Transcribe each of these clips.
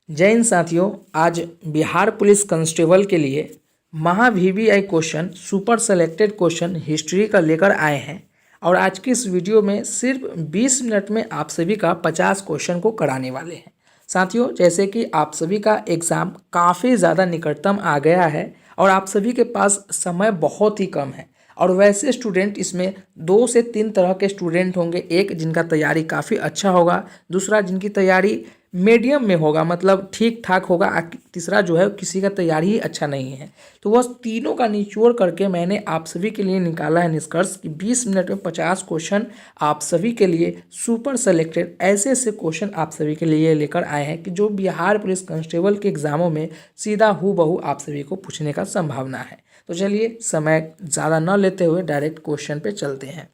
जय हिंद साथियों। आज बिहार पुलिस कांस्टेबल के लिए महा VVI question super selected question history का लेकर आए हैं और आज की इस वीडियो में सिर्फ 20 मिनट में आप सभी का 50 क्वेश्चन को कराने वाले हैं। साथियों, जैसे कि आप सभी का एग्ज़ाम काफ़ी ज़्यादा निकटतम आ गया है और आप सभी के पास समय बहुत ही कम है और वैसे स्टूडेंट इसमें 2 से 3 तरह के स्टूडेंट होंगे। एक जिनका तैयारी काफ़ी अच्छा होगा, दूसरा जिनकी तैयारी मीडियम में होगा, मतलब ठीक ठाक होगा, तीसरा जो है किसी का तैयारी ही अच्छा नहीं है। तो वह तीनों का निचोड़ करके मैंने आप सभी के लिए निकाला है निष्कर्ष कि 20 मिनट में 50 क्वेश्चन आप सभी के लिए सुपर सेलेक्टेड ऐसे ऐसे क्वेश्चन आप सभी के लिए लेकर आए हैं कि जो बिहार पुलिस कांस्टेबल के एग्जामों में सीधा हूबहू आप सभी को पूछने का संभावना है। तो चलिए समय ज़्यादा न लेते हुए डायरेक्ट क्वेश्चन पे चलते हैं।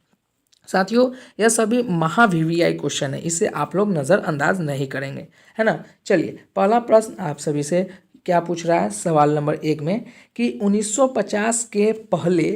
साथियों, यह सभी महा वीवीआई क्वेश्चन है, इसे आप लोग नज़रअंदाज नहीं करेंगे, है ना। चलिए, पहला प्रश्न आप सभी से क्या पूछ रहा है सवाल नंबर 1 में कि 1950 के पहले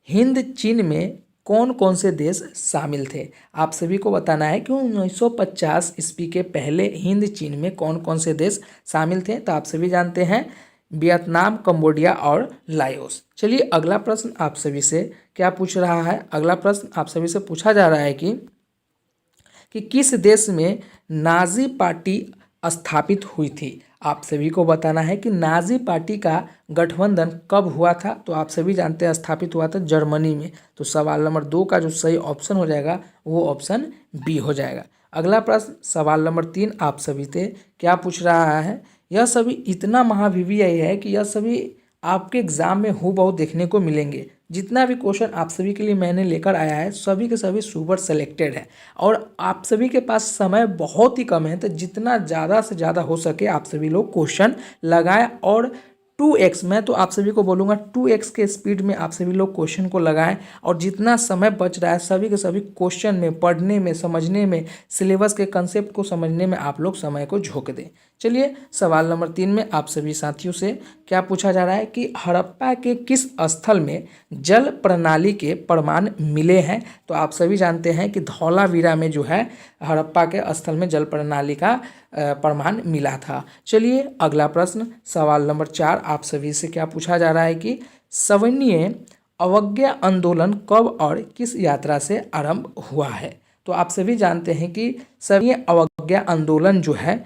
हिंद चीन में कौन कौन से देश शामिल थे। आप सभी को बताना है कि 1950 ईस्वी के पहले हिंद चीन में कौन कौन से देश शामिल थे। तो आप सभी जानते हैं वियतनाम, कंबोडिया और लाओस। चलिए, अगला प्रश्न आप सभी से क्या पूछ रहा है। अगला प्रश्न आप सभी से पूछा जा रहा है कि किस देश में नाजी पार्टी स्थापित हुई थी। आप सभी को बताना है कि नाजी पार्टी का गठबंधन कब हुआ था। तो आप सभी जानते हैं स्थापित हुआ था जर्मनी में। तो सवाल नंबर 2 का जो सही ऑप्शन हो जाएगा वो ऑप्शन बी हो जाएगा। अगला प्रश्न सवाल नंबर 3 आप सभी से क्या पूछ रहा है। यह सभी इतना महा वीवीआई है कि यह सभी आपके एग्जाम में हूबहू देखने को मिलेंगे। जितना भी क्वेश्चन आप सभी के लिए मैंने लेकर आया है सभी के सभी सुपर सेलेक्टेड है और आप सभी के पास समय बहुत ही कम है। तो जितना ज़्यादा से ज़्यादा हो सके आप सभी लोग क्वेश्चन लगाएं और 2x, मैं तो आप सभी को बोलूँगा 2x के स्पीड में आप सभी लोग क्वेश्चन को लगाएं और जितना समय बच रहा है सभी के सभी क्वेश्चन में पढ़ने में, समझने में, सिलेबस के कंसेप्ट को समझने में आप लोग समय को झोंक दें। चलिए, सवाल नंबर 3 में आप सभी साथियों से क्या पूछा जा रहा है कि हड़प्पा के किस स्थल में जल प्रणाली के प्रमाण मिले हैं। तो आप सभी जानते हैं कि धौलावीरा में जो है हड़प्पा के स्थल में जल प्रणाली का प्रमाण मिला था। चलिए, अगला प्रश्न सवाल नंबर 4 आप सभी से क्या पूछा जा रहा है कि सविनय अवज्ञा आंदोलन कब और किस यात्रा से आरंभ हुआ है। तो आप सभी जानते हैं कि सविनय अवज्ञा आंदोलन जो है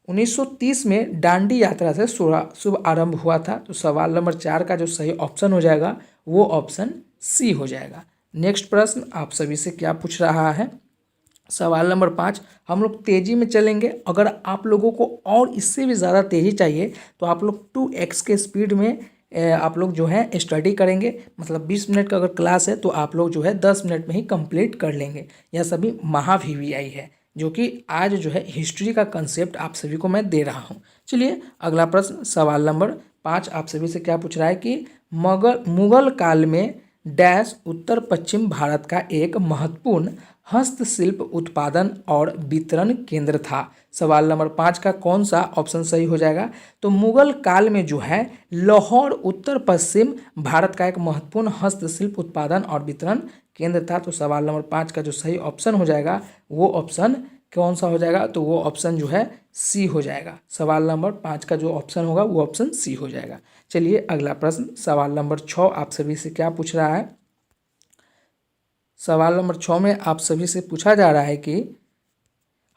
1930 में डांडी यात्रा से शुभ आरंभ हुआ था। तो सवाल नंबर 4 का जो सही ऑप्शन हो जाएगा वो ऑप्शन सी हो जाएगा। नेक्स्ट प्रश्न आप सभी से क्या पूछ रहा है सवाल नंबर 5। हम लोग तेज़ी में चलेंगे, अगर आप लोगों को और इससे भी ज़्यादा तेज़ी चाहिए तो आप लोग 2x के स्पीड में आप लोग जो है स्टडी करेंगे। मतलब 20 मिनट का अगर क्लास है तो आप लोग जो है 10 मिनट में ही कंप्लीट कर लेंगे। यह सभी महा वीवीआई है जो कि आज जो है हिस्ट्री का कंसेप्ट आप सभी को मैं दे रहा हूँ। चलिए, अगला प्रश्न सवाल नंबर 5 आप सभी से क्या पूछ रहा है कि मुगल काल में डैश उत्तर पश्चिम भारत का एक महत्वपूर्ण हस्तशिल्प उत्पादन और वितरण केंद्र था। सवाल नंबर 5 का कौन सा ऑप्शन सही हो जाएगा। तो मुगल काल में जो है लाहौर उत्तर पश्चिम भारत का एक महत्वपूर्ण हस्तशिल्प उत्पादन और वितरण केंद्र था। तो सवाल नंबर 5 का जो सही ऑप्शन हो जाएगा वो ऑप्शन कौन सा हो जाएगा। तो वो ऑप्शन जो है सी हो जाएगा। सवाल नंबर 5 का जो ऑप्शन होगा वो ऑप्शन सी हो जाएगा। चलिए, अगला प्रश्न सवाल नंबर 6 आप सभी से क्या पूछ रहा है। सवाल नंबर 6 में आप सभी से पूछा जा रहा है कि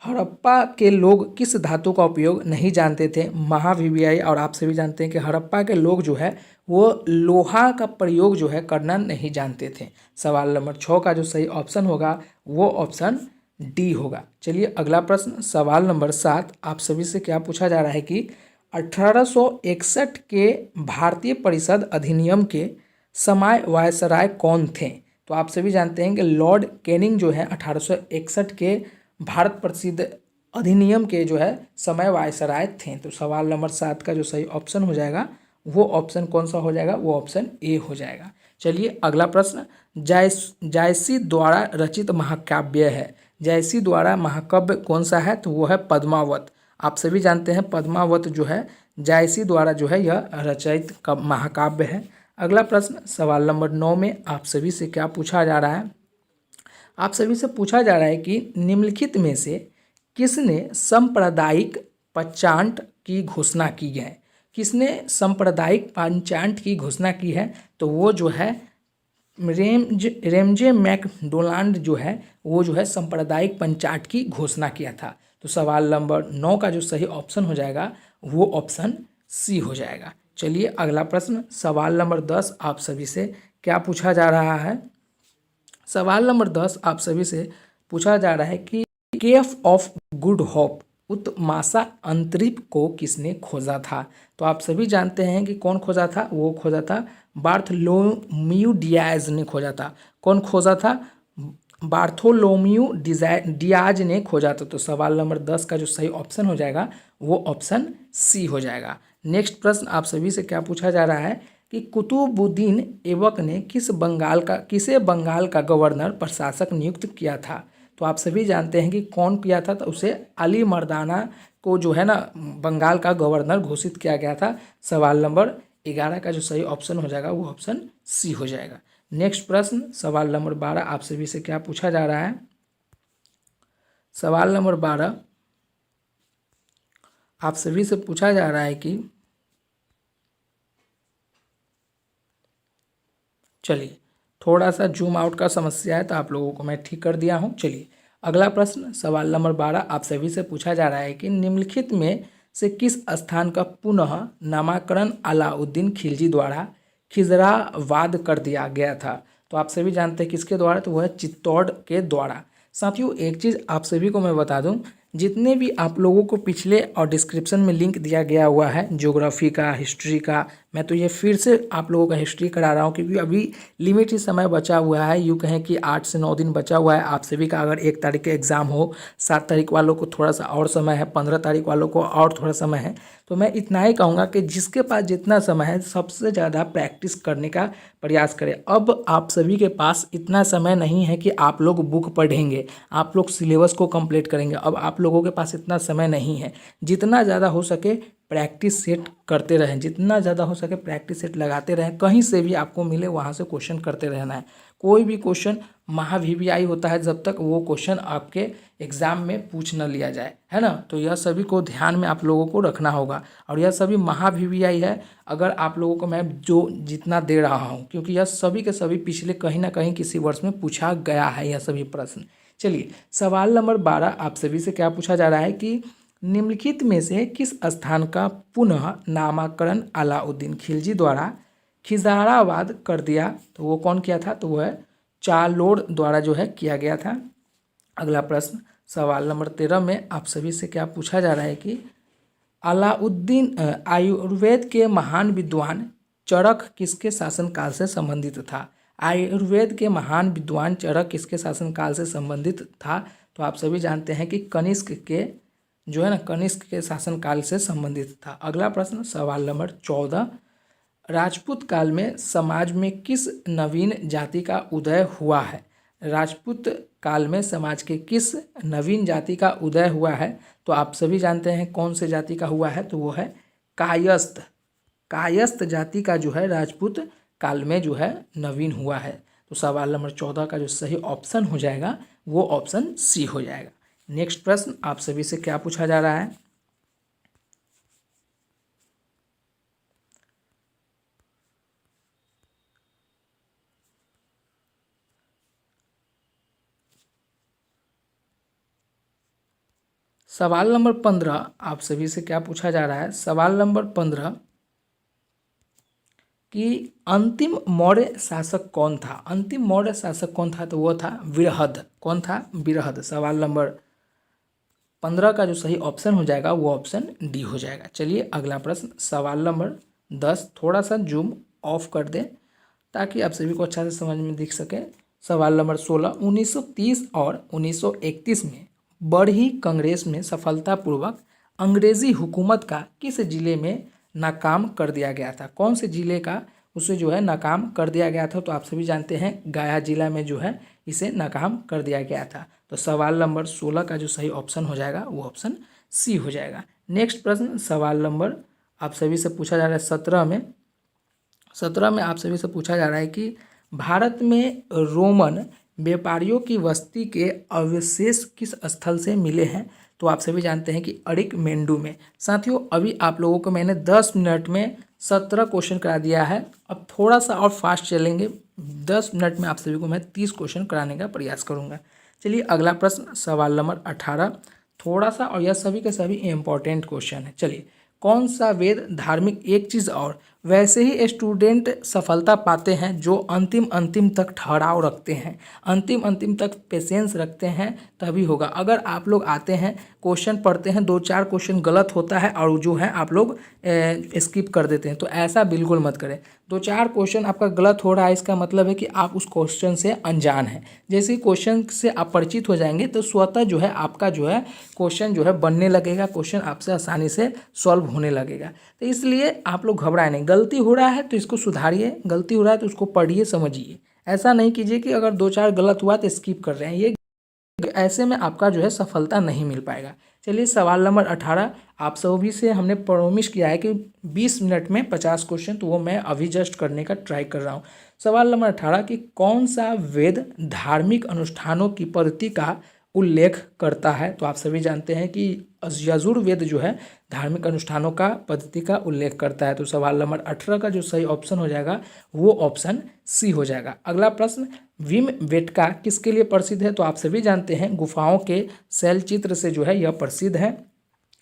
हड़प्पा के लोग किस धातु का उपयोग नहीं जानते थे। महा वीवीआई और आप सभी जानते हैं कि हड़प्पा के लोग जो है वो लोहा का प्रयोग जो है करना नहीं जानते थे। सवाल नंबर 6 का जो सही ऑप्शन होगा वो ऑप्शन डी होगा। चलिए, अगला प्रश्न सवाल नंबर 7 आप सभी से क्या पूछा जा रहा है कि 1861 के भारतीय परिषद अधिनियम के समय वायसराय कौन थे। तो आप सभी जानते हैं कि लॉर्ड कैनिंग जो है 1861 के भारत प्रसिद्ध अधिनियम के जो है समय वायसराय थे। तो सवाल नंबर 7 का जो सही ऑप्शन हो जाएगा वो ऑप्शन कौन सा हो जाएगा वो ऑप्शन ए हो जाएगा। चलिए, अगला प्रश्न जायसी द्वारा रचित महाकाव्य है। जायसी द्वारा महाकाव्य कौन सा है। तो वो है पद्मावत। आप सभी जानते हैं पद्मावत जो है जायसी द्वारा जो है यह रचित महाकाव्य है। अगला प्रश्न सवाल नंबर 9 में आप सभी से क्या पूछा जा रहा है। आप सभी से पूछा जा रहा है कि निम्नलिखित में से किसने सांप्रदायिक पचांट की घोषणा की है? किसने सांप्रदायिक पंचायत की घोषणा की है? तो वो जो है रेमजे मैकडोनाल्ड जो है वो जो है सांप्रदायिक पंचायत की घोषणा किया था। तो सवाल नंबर 9 का जो सही ऑप्शन हो जाएगा वो ऑप्शन सी हो जाएगा। चलिए अगला प्रश्न, सवाल नंबर 10 आप सभी से क्या पूछा जा रहा है? सवाल नंबर 10 आप सभी से पूछा जा रहा है कि केफ ऑफ गुड होप उत्माशा अंतरिप को किसने खोजा था? तो आप सभी जानते हैं कि कौन खोजा था। वो खोजा था बार्थोलोम्यू डियाज ने खोजा था। कौन खोजा था? बार्थोलोम्यू डियाज ने खोजा था। तो सवाल नंबर 10 का जो सही ऑप्शन हो जाएगा वो ऑप्शन सी हो जाएगा। नेक्स्ट प्रश्न आप सभी से क्या पूछा जा रहा है कि कुतुबुद्दीन ऐबक ने किसे बंगाल का गवर्नर प्रशासक नियुक्त किया था? तो आप सभी जानते हैं कि कौन किया था। तो उसे अली मर्दाना को जो है ना बंगाल का गवर्नर घोषित किया गया था। सवाल नंबर 11 का जो सही ऑप्शन हो जाएगा वो ऑप्शन सी हो जाएगा। नेक्स्ट प्रश्न, सवाल नंबर 12 आप सभी से क्या पूछा जा रहा है? सवाल नंबर 12 आप सभी से पूछा जा रहा है कि चलिए थोड़ा सा जूम आउट का समस्या है तो आप लोगों को मैं ठीक कर दिया हूँ। चलिए अगला प्रश्न, सवाल नंबर 12 आप सभी से पूछा जा रहा है कि निम्नलिखित में से किस स्थान का पुनः नामकरण अलाउद्दीन खिलजी द्वारा खिजराबाद कर दिया गया था? तो आप सभी जानते हैं किसके द्वारा, तो वह है चित्तौड़ के द्वारा। साथियों एक चीज़ आप सभी को मैं बता दूं, जितने भी आप लोगों को पिछले और डिस्क्रिप्शन में लिंक दिया गया हुआ है ज्योग्राफी का, हिस्ट्री का, मैं तो ये फिर से आप लोगों का हिस्ट्री करा रहा हूँ क्योंकि अभी लिमिट ही समय बचा हुआ है। यूँ कहें कि 8 से 9 दिन बचा हुआ है। आप सभी का अगर 1 तारीख के एग्ज़ाम हो, 7 तारीख वालों को थोड़ा सा और समय है, 15 तारीख वालों को और थोड़ा समय है। तो मैं इतना ही कहूँगा कि जिसके पास जितना समय है सबसे ज़्यादा प्रैक्टिस करने का प्रयास करें। अब आप सभी के पास इतना समय नहीं है कि आप लोग बुक पढ़ेंगे, आप लोग सिलेबस को कंप्लीट करेंगे। अब आप लोगों के पास इतना समय नहीं है। जितना ज़्यादा हो सके प्रैक्टिस सेट करते रहें, जितना ज़्यादा हो सके प्रैक्टिस सेट लगाते रहें। कहीं से भी आपको मिले वहाँ से क्वेश्चन करते रहना है। कोई भी क्वेश्चन महा VVI होता है जब तक वो क्वेश्चन आपके एग्ज़ाम में पूछ न लिया जाए, है ना। तो यह सभी को ध्यान में आप लोगों को रखना होगा। और यह सभी महा VVI है अगर आप लोगों को मैं जो जितना दे रहा हूँ, क्योंकि यह सभी के सभी पिछले कहीं ना कहीं किसी वर्ष में पूछा गया है यह सभी प्रश्न। चलिए सवाल नंबर 12 आप सभी से क्या पूछा जा रहा है कि निम्नलिखित में से किस स्थान का पुनः नामकरण अलाउद्दीन खिलजी द्वारा खिजराबाद कर दिया? तो वो कौन किया था? तो वह चालोर द्वारा जो है किया गया था। अगला प्रश्न, सवाल नंबर 13 में आप सभी से क्या पूछा जा रहा है कि अलाउद्दीन आयुर्वेद के महान विद्वान चरक किसके शासनकाल से संबंधित था? आयुर्वेद के महान विद्वान चरक किसके शासनकाल से संबंधित था? तो आप सभी जानते हैं कि कनिष्क के जो है ना कनिष्क के शासनकाल से संबंधित था। अगला प्रश्न, सवाल नंबर 14, राजपूत काल में समाज में किस नवीन जाति का उदय हुआ है? राजपूत काल में समाज के किस नवीन जाति का उदय हुआ है? तो आप सभी जानते हैं कौन से जाति का हुआ है, तो वो है कायस्थ। कायस्थ जाति का जो है राजपूत काल में जो है नवीन हुआ है। तो सवाल नंबर 14 का जो सही ऑप्शन हो जाएगा वो ऑप्शन सी हो जाएगा। नेक्स्ट प्रश्न आप सभी से क्या पूछा जा रहा है? सवाल नंबर 15 आप सभी से क्या पूछा जा रहा है? सवाल नंबर 15 कि अंतिम मौर्य शासक कौन था? अंतिम मौर्य शासक कौन था? तो वो था बृहद। कौन था? बृहद। सवाल नंबर 15 का जो सही ऑप्शन हो जाएगा वो ऑप्शन डी हो जाएगा। चलिए अगला प्रश्न, सवाल नंबर 10, थोड़ा सा जूम ऑफ कर दें ताकि आप सभी को अच्छा से समझ में दिख सके। सवाल नंबर 16, 1930 और 1931 में बरही कांग्रेस में सफलतापूर्वक अंग्रेजी हुकूमत का किस जिले में नाकाम कर दिया गया था? कौन से जिले का उसे जो है नाकाम कर दिया गया था? तो आप सभी जानते हैं गया जिला में जो है इसे नाकाम कर दिया गया था। तो सवाल नंबर 16 का जो सही ऑप्शन हो जाएगा वो ऑप्शन सी हो जाएगा। नेक्स्ट प्रश्न, सवाल नंबर आप सभी से पूछा जा रहा है 17 में आप सभी से पूछा जा रहा है कि भारत में रोमन व्यापारियों की बस्ती के अवशेष किस स्थल से मिले हैं? तो आप सभी जानते हैं कि अरिक मेंडू में। साथियों अभी आप लोगों को मैंने 10 मिनट में 17 क्वेश्चन करा दिया है। अब थोड़ा सा और फास्ट चलेंगे, 10 मिनट में आप सभी को मैं 30 क्वेश्चन कराने का प्रयास करूँगा। चलिए अगला प्रश्न सवाल नंबर 18, थोड़ा सा और यह सभी के सभी इम्पोर्टेंट क्वेश्चन है। चलिए, कौन सा वेद धार्मिक एक चीज़ और वैसे ही स्टूडेंट सफलता पाते हैं जो अंतिम तक ठहराव रखते हैं, अंतिम तक पेशेंस रखते हैं, तभी होगा। अगर आप लोग आते हैं क्वेश्चन पढ़ते हैं 2-4 क्वेश्चन गलत होता है और जो है आप लोग स्किप कर देते हैं, तो ऐसा बिल्कुल मत करें। 2-4 क्वेश्चन आपका गलत हो रहा है, इसका मतलब है कि आप उस क्वेश्चन से अनजान हैं। जैसे ही क्वेश्चन से आप परिचित हो जाएंगे तो स्वतः जो है आपका जो है क्वेश्चन जो है बनने लगेगा, क्वेश्चन आपसे आसानी से सॉल्व होने लगेगा। तो इसलिए आप लोग घबराए नहीं। गलती हो रहा है तो इसको सुधारिए, गलती हो रहा है तो उसको पढ़िए समझिए। ऐसा नहीं कीजिए कि अगर 2-4 गलत हुआ तो स्किप कर रहे हैं, ये ऐसे में आपका जो है सफलता नहीं मिल पाएगा। चलिए सवाल नंबर 18, आप सभी से हमने प्रॉमिस किया है कि 20 मिनट में 50 क्वेश्चन, तो वो मैं अभी जस्ट करने का ट्राई कर रहा हूँ। सवाल नंबर 18 कि कौन सा वेद धार्मिक अनुष्ठानों की पद्धति का उल्लेख करता है? तो आप सभी जानते हैं कि यजुर्वेद जो है धार्मिक अनुष्ठानों का पद्धति का उल्लेख करता है। तो सवाल नंबर 18 का जो सही ऑप्शन हो जाएगा वो ऑप्शन सी हो जाएगा। अगला प्रश्न, भीमबेटका किसके लिए प्रसिद्ध है? तो आप सभी जानते हैं गुफाओं के शैल चित्र से जो है यह प्रसिद्ध है।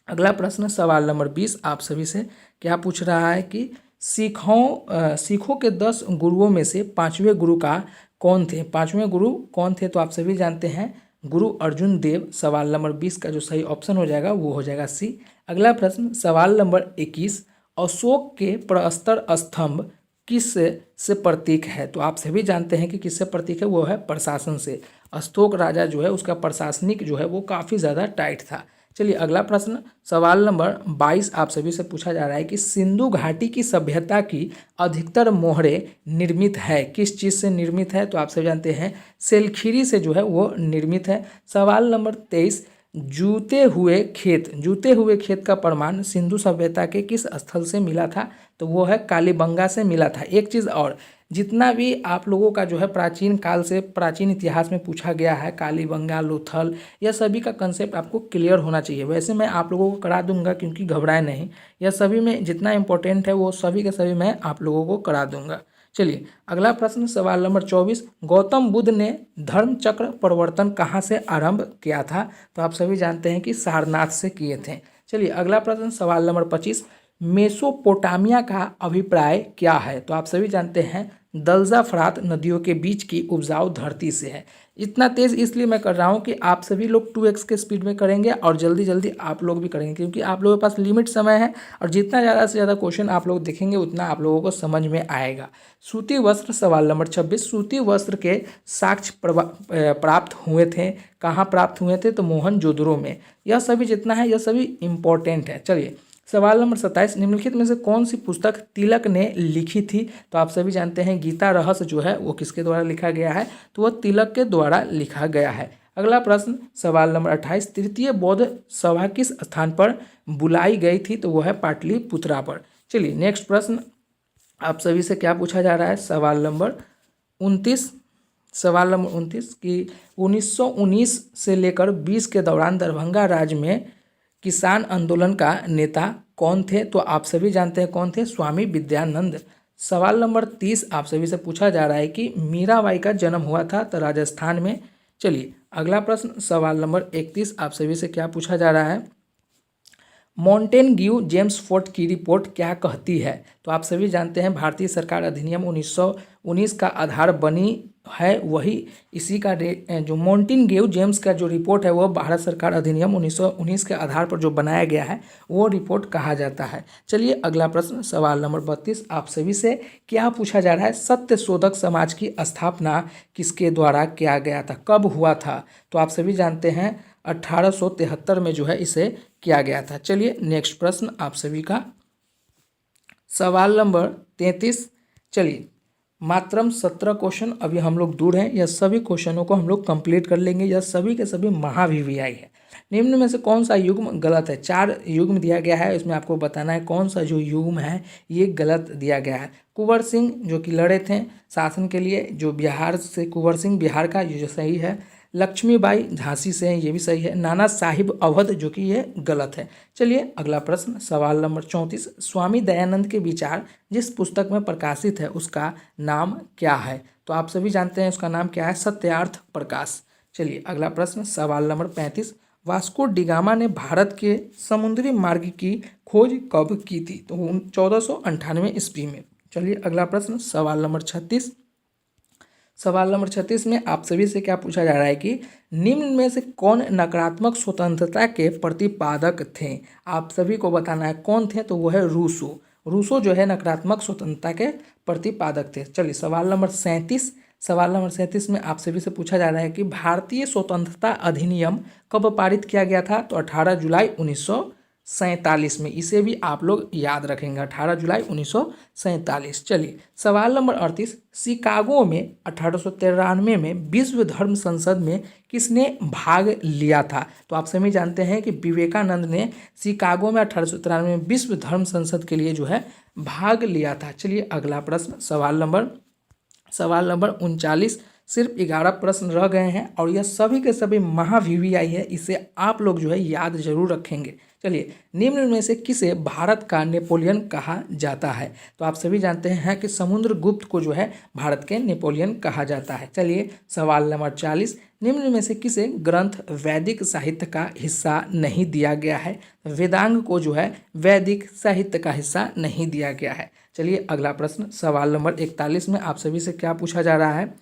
अगला प्रश्न सवाल नंबर 20 आप सभी से क्या पूछ रहा है कि सिखों के 10 गुरुओं में से 5वें गुरु का कौन थे? 5वें गुरु कौन थे? तो आप सभी जानते हैं गुरु अर्जुन देव। सवाल नंबर 20 का जो सही ऑप्शन हो जाएगा वो हो जाएगा सी। अगला प्रश्न सवाल नंबर 21, अशोक के प्रस्तर स्तंभ किस से प्रतीक है? तो आप सभी जानते हैं कि किससे प्रतीक है, वो है प्रशासन से। अशोक राजा जो है उसका प्रशासनिक जो है वो काफ़ी ज़्यादा टाइट था। चलिए अगला प्रश्न सवाल नंबर 22 आप सभी से पूछा जा रहा है कि सिंधु घाटी की सभ्यता की अधिकतर मोहरें निर्मित है, किस चीज़ से निर्मित है? तो आप सभी जानते हैं सेलखीरी से जो है वो निर्मित है। सवाल नंबर 23, जूते हुए खेत का प्रमाण सिंधु सभ्यता के किस स्थल से मिला था? तो वो है कालीबंगा से मिला था। एक चीज़ और, जितना भी आप लोगों का जो है प्राचीन काल से प्राचीन इतिहास में पूछा गया है, कालीबंगा, लोथल, यह सभी का कंसेप्ट आपको क्लियर होना चाहिए। वैसे मैं आप लोगों को करा दूंगा क्योंकि घबराए नहीं, यह सभी में जितना इंपॉर्टेंट है वो सभी के सभी मैं आप लोगों को करा दूंगा। चलिए अगला प्रश्न सवाल नंबर 24, गौतम बुद्ध ने धर्म चक्र परिवर्तन कहाँ से आरंभ किया था? तो आप सभी जानते हैं कि सारनाथ से किए थे। चलिए अगला प्रश्न सवाल नंबर 25, मेसोपोटामिया का अभिप्राय क्या है? तो आप सभी जानते हैं दलजा फरात नदियों के बीच की उपजाऊ धरती से है। इतना तेज़ इसलिए मैं कर रहा हूँ कि आप सभी लोग 2x के स्पीड में करेंगे और जल्दी जल्दी आप लोग भी करेंगे, क्योंकि आप लोगों के पास लिमिट समय है और जितना ज़्यादा से ज़्यादा क्वेश्चन आप लोग देखेंगे उतना आप लोगों को समझ में आएगा। सूती वस्त्र सवाल नंबर 26, सूती वस्त्र के साक्ष्य प्राप्त हुए थे, कहाँ प्राप्त हुए थे? तो मोहनजोदड़ो में। यह सभी जितना है यह सभी इम्पोर्टेंट है। चलिए सवाल नंबर 27, निम्नलिखित में से कौन सी पुस्तक तिलक ने लिखी थी? तो आप सभी जानते हैं गीता रहस्य जो है वो किसके द्वारा लिखा गया है? तो वह तिलक के द्वारा लिखा गया है। अगला प्रश्न सवाल नंबर 28, तृतीय बौद्ध सभा किस स्थान पर बुलाई गई थी? तो वह है पाटलिपुत्रा पर। चलिए नेक्स्ट प्रश्न आप सभी से क्या पूछा जा रहा है? सवाल नंबर 29 कि 1919 से लेकर 20 के दौरान दरभंगा राज्य में किसान आंदोलन का नेता कौन थे? तो आप सभी जानते हैं कौन थे, स्वामी विद्यानंद। सवाल नंबर 30 आप सभी से पूछा जा रहा है कि मीराबाई का जन्म हुआ था तो राजस्थान में। चलिए अगला प्रश्न सवाल नंबर 31 आप सभी से क्या पूछा जा रहा है, मॉन्टेग्यू जेम्स फोर्ड की रिपोर्ट क्या कहती है? तो आप सभी जानते हैं भारतीय सरकार अधिनियम 1919 का आधार बनी है, वही इसी का जो मॉन्टेग्यू जेम्स का जो रिपोर्ट है वो भारत सरकार अधिनियम 1919 के आधार पर जो बनाया गया है वो रिपोर्ट कहा जाता है। चलिए अगला प्रश्न सवाल नंबर 32 आप सभी से क्या पूछा जा रहा है, सत्य शोधक समाज की स्थापना किसके द्वारा किया गया था, कब हुआ था? तो आप सभी जानते हैं 1873 में जो है इसे किया गया था। चलिए नेक्स्ट प्रश्न आप सभी का सवाल नंबर 33। चलिए मात्रम 17 क्वेश्चन अभी हम लोग दूर हैं, यह सभी क्वेश्चनों को हम लोग कंप्लीट कर लेंगे। यह सभी के सभी महावीवीआई है। निम्न में से कौन सा युग्म गलत है? 4 युग्म दिया गया है, इसमें आपको बताना है कौन सा जो युग्म है ये गलत दिया गया है। कुंवर सिंह जो कि लड़े थे शासन के लिए, जो बिहार से कुंवर सिंह बिहार का, ये जो सही है। लक्ष्मीबाई झांसी से हैं, ये भी सही है। नाना साहिब अवध, जो कि ये गलत है। चलिए अगला प्रश्न, सवाल नंबर 34, स्वामी दयानंद के विचार जिस पुस्तक में प्रकाशित है उसका नाम क्या है? तो आप सभी जानते हैं उसका नाम क्या है, सत्यार्थ प्रकाश। चलिए अगला प्रश्न, सवाल नंबर 35, वास्को डिगामा ने भारत के समुद्री मार्ग की खोज कब की थी? तो 1498 ईस्वी में। चलिए अगला प्रश्न, सवाल नंबर 36, सवाल नंबर 36 में आप सभी से क्या पूछा जा रहा है कि निम्न में से कौन नकारात्मक स्वतंत्रता के प्रतिपादक थे? आप सभी को बताना है कौन थे, तो वो है रूसो। रूसो जो है नकारात्मक स्वतंत्रता के प्रतिपादक थे। चलिए सवाल नंबर 37, सवाल नंबर 37 में आप सभी से पूछा जा रहा है कि भारतीय स्वतंत्रता अधिनियम कब पारित किया गया था? तो 18 जुलाई 1947 में। इसे भी आप लोग याद रखेंगे, 18 जुलाई 1947। चलिए सवाल नंबर 38, शिकागो में 1893 में विश्व धर्म संसद में किसने भाग लिया था? तो आप सभी जानते हैं कि विवेकानंद ने शिकागो में 1893 में विश्व धर्म संसद के लिए जो है भाग लिया था। चलिए अगला प्रश्न, सवाल नंबर 39, सिर्फ 11 प्रश्न रह गए हैं और यह सभी के सभी महा VVI है, इसे आप लोग जो है याद जरूर रखेंगे। चलिए, निम्न में से किसे भारत का नेपोलियन कहा जाता है? तो आप सभी जानते हैं कि समुद्रगुप्त को जो है भारत के नेपोलियन कहा जाता है। चलिए सवाल नंबर 40, निम्न में से किसे ग्रंथ वैदिक साहित्य का हिस्सा नहीं दिया गया है? वेदांग को जो है वैदिक साहित्य का हिस्सा नहीं दिया गया है। चलिए अगला प्रश्न, सवाल नंबर 41 में आप सभी से क्या पूछा जा रहा है?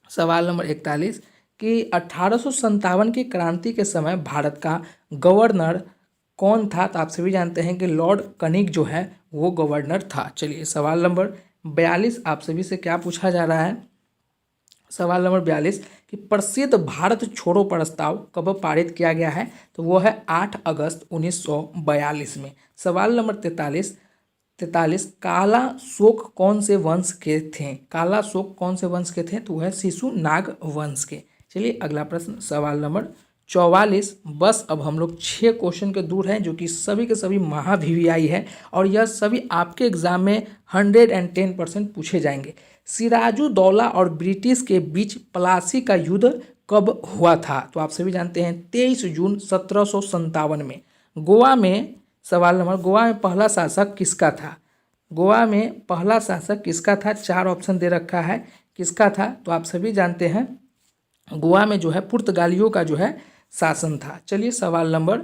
सवाल नंबर 41 कि 1857 की क्रांति के समय भारत का गवर्नर कौन था? तो आप सभी जानते हैं कि लॉर्ड कनिंग जो है वो गवर्नर था। चलिए सवाल नंबर 42 आप सभी से क्या पूछा जा रहा है? सवाल नंबर 42 कि प्रसिद्ध भारत छोड़ो प्रस्ताव कब पारित किया गया है? तो वो है 8 अगस्त 1942 में। सवाल नंबर 43, काला शोक कौन से वंश के थे? काला शोक कौन से वंश के थे? तो वह शिशुनाग वंश के। चलिए अगला प्रश्न, सवाल नंबर 44, बस अब हम लोग 6 क्वेश्चन के दूर हैं जो कि सभी के सभी महा VVI है और यह सभी आपके एग्जाम में 110% पूछे जाएंगे। सिराजुद्दौला और ब्रिटिश के बीच प्लासी का युद्ध कब हुआ था? तो आप सभी जानते हैं 23 जून 1757 में। गोवा में, सवाल नंबर, गोवा में पहला शासक किसका था? गोवा में पहला शासक किसका था? 4 ऑप्शन दे रखा है, किसका था? तो आप सभी जानते हैं गोवा में जो है पुर्तगालियों का जो है शासन था। चलिए सवाल नंबर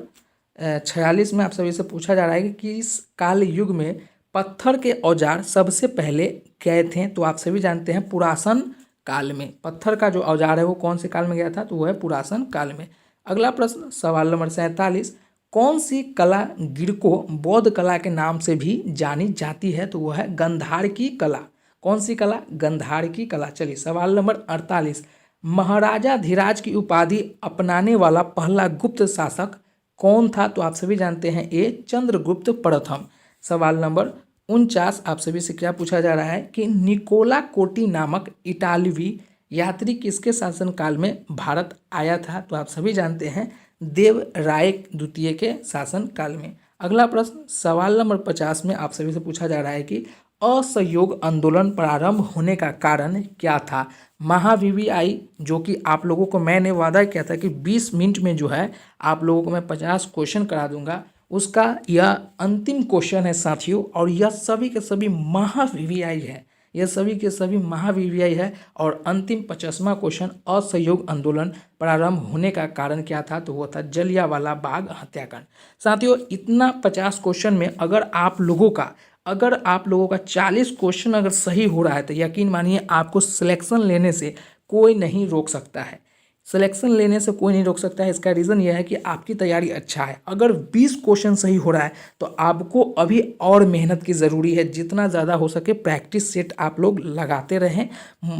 46 में आप सभी से पूछा जा रहा है कि इस काल युग में पत्थर के औजार सबसे पहले गए थे? तो आप सभी जानते हैं पुरासन काल में। पत्थर का जो औजार है वो कौन से काल में गया था? तो वो है पुरासन काल में। अगला प्रश्न, सवाल नंबर 47, कौन सी कला गिरको बौद्ध कला के नाम से भी जानी जाती है? तो वह है गंधार की कला। कौन सी कला? गंधार की कला। चलिए सवाल नंबर 48, महाराजा धीराज की उपाधि अपनाने वाला पहला गुप्त शासक कौन था? तो आप सभी जानते हैं ए चंद्रगुप्त प्रथम। सवाल नंबर 49 आप सभी से क्या पूछा जा रहा है कि निकोला कोटी नामक इटालवी यात्री किसके शासनकाल में भारत आया था? तो आप सभी जानते हैं देवराय द्वितीय के शासनकाल में। अगला प्रश्न, सवाल नंबर 50 में आप सभी से पूछा जा रहा है कि असहयोग आंदोलन प्रारंभ होने का कारण क्या था? महा VVI जो कि आप लोगों को मैंने वादा किया था कि 20 मिनट में जो है आप लोगों को मैं 50 क्वेश्चन करा दूंगा, उसका यह अंतिम क्वेश्चन है साथियों। और यह सभी के सभी महा VVI है, यह सभी के सभी महा VVI है। और अंतिम 50वां क्वेश्चन, असहयोग आंदोलन प्रारंभ होने का कारण क्या था? तो वो था जलियांवाला बाग हत्याकांड। साथियों, इतना 50 क्वेश्चन में अगर आप लोगों का 40 क्वेश्चन अगर सही हो रहा है तो यकीन मानिए आपको सिलेक्शन लेने से कोई नहीं रोक सकता है। सिलेक्शन लेने से कोई नहीं रोक सकता है। इसका रीज़न यह है कि आपकी तैयारी अच्छा है। अगर 20 क्वेश्चन सही हो रहा है तो आपको अभी और मेहनत की ज़रूरी है। जितना ज़्यादा हो सके प्रैक्टिस सेट आप लोग लगाते रहें,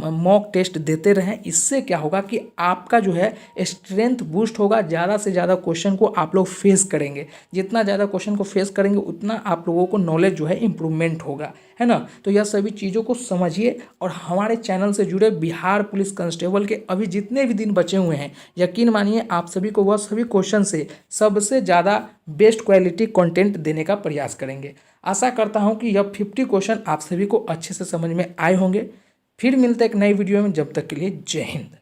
मॉक टेस्ट देते रहें। इससे क्या होगा कि आपका जो है स्ट्रेंथ बूस्ट होगा। ज़्यादा से ज़्यादा क्वेश्चन को आप लोग फेस करेंगे। जितना ज़्यादा क्वेश्चन को फेस करेंगे उतना आप लोगों को नॉलेज जो है इम्प्रूवमेंट होगा, है ना। तो यह सभी चीज़ों को समझिए और हमारे चैनल से जुड़े बिहार पुलिस कांस्टेबल के अभी जितने भी दिन बचे हुए हैं, यकीन मानिए आप सभी को वह सभी क्वेश्चन से सबसे ज़्यादा बेस्ट क्वालिटी कंटेंट देने का प्रयास करेंगे। आशा करता हूं कि यह 50 क्वेश्चन आप सभी को अच्छे से समझ में आए होंगे। फिर मिलते हैं एक नई वीडियो में, जब तक के लिए जय हिंद।